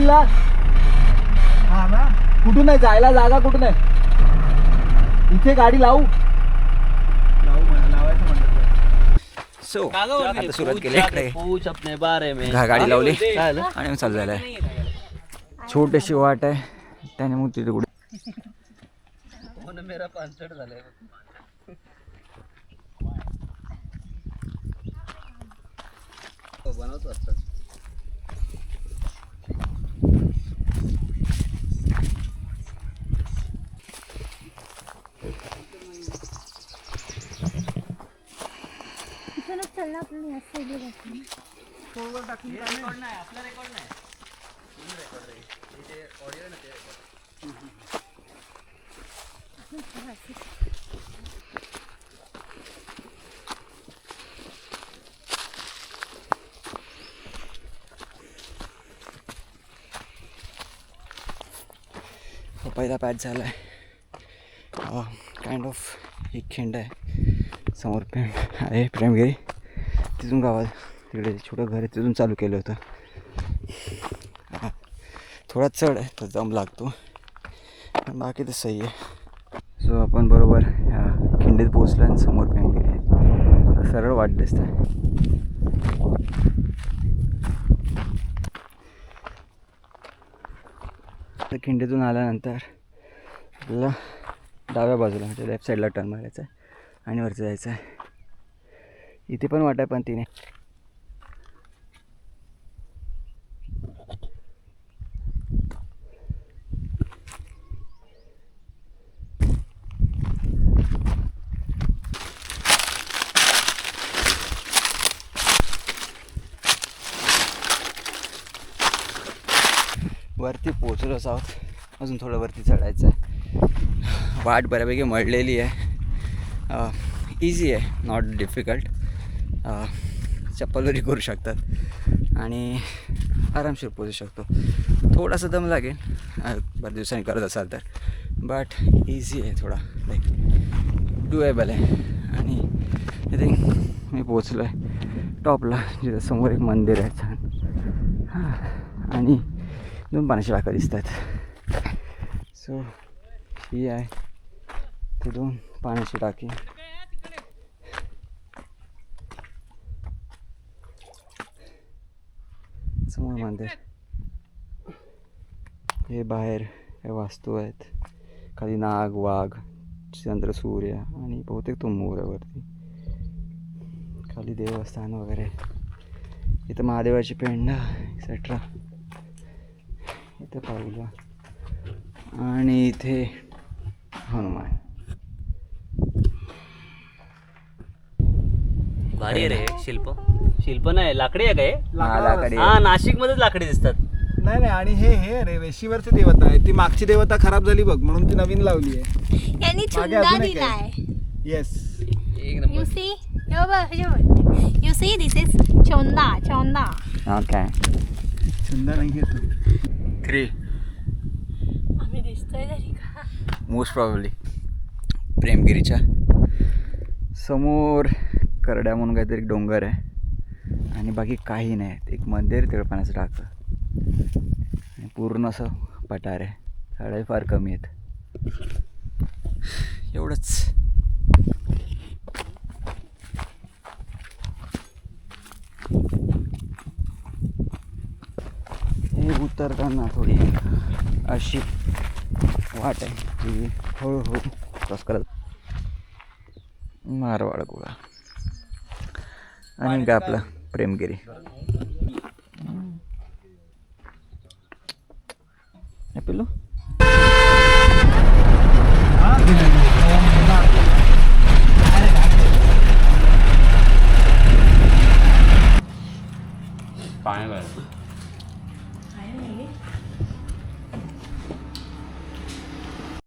तुला? हा ना. कुठून आहे जायला? जागा कुठून आहे? इथे गाडी लावू? लावायचं म्हणलं. सो आता सुरुवात केली इकडे गाडी लावली आणि मग चालू झालंय. छोटीशी वाट आहे त्याने मग तिथे कुठे बनवतो. पहिला पॅच झाला आहे. काइंड ऑफ एक खिंड आहे समोर आहे प्रेमगिरी. तिथून गावात तिकडे छोटं घर आहे तिथून चालू केलं होतं. थोडा चढ आहे तर दम लागतो पण बाकी तर सही आहे. सो आपण बरोबर ह्या खिंडीत पोचलो आणि समोर प्रेमगिरी आहे. सरळ वाट दिसत आहे. खिंडीतून आल्यानंतर आपल्याला डाव्या बाजूला म्हणजे लेफ्ट साईडला टर्न मारायचा आहे आणि वरती जायचं आहे. इथे पण वाट आहे पण तिने वरती पोचलोच आहोत. अजून थोडं वरती चढायचं आहे. वाट बऱ्यापैकी मळलेली आहे. इझी आहे, नॉट डिफिकल्ट. चप्पलवरी करू शकतात आणि आरामशीर पोचू शकतो. थोडासा दम लागेल बऱ्याच दिवसांनी करत असाल तर, बट इझी आहे, थोडा लाईक डुएबल आहे. आणि आय थिंक मी पोचलो आहे टॉपला जिथं समोर एक मंदिर आहे छान. आणि दोन पाण्याची टाका दिसत आहेत. सो ही आहे ती दोन पाण्याची टाकी. समोर मंदिर. हे बाहेर काही वास्तू आहेत. खाली नाग, वाघ, चंद्र, सूर्य आणि बहुतेक तो मोर आहे वरती. खाली देवस्थान वगैरे. इथं महादेवाची पेंड एक्सेट्रा. इथं पाहिलं आणि इथे हनुमान. भारी रे शिल्प. शिल्प नाही लाकडी आहे काय? लाकडी. हा नाशिक मध्येच लाकडी दिसतात. नाही नाही. आणि हे रे वेशीवरची देवता आहे. ती मागची देवता खराब झाली बघ म्हणून ती नवीन लावली आहे. यांनी चुंदा दिलाय. येस. एक number. You see? You see, this is चोंदा. ओके. चंदा नाही घेतो. 3 आम्ही दिसतोय तरी का? मोस्ट प्रॉब्ली प्रेमगिरीच्या समोर करड्या म्हणून काहीतरी डोंगर आहे आणि बाकी काही नाही. एक मंदिर, तिकडे पाण्याचं टाकं आणि पूर्ण असं पठार आहे. झाडंही फार कमी आहेत. एवढंच. हे उतरताना थोडी अशी वाट आहे की हळूहळू क्रॉस करत मारवाड गोळा आणि काय आपलं प्रेमगिरी. पिल्लू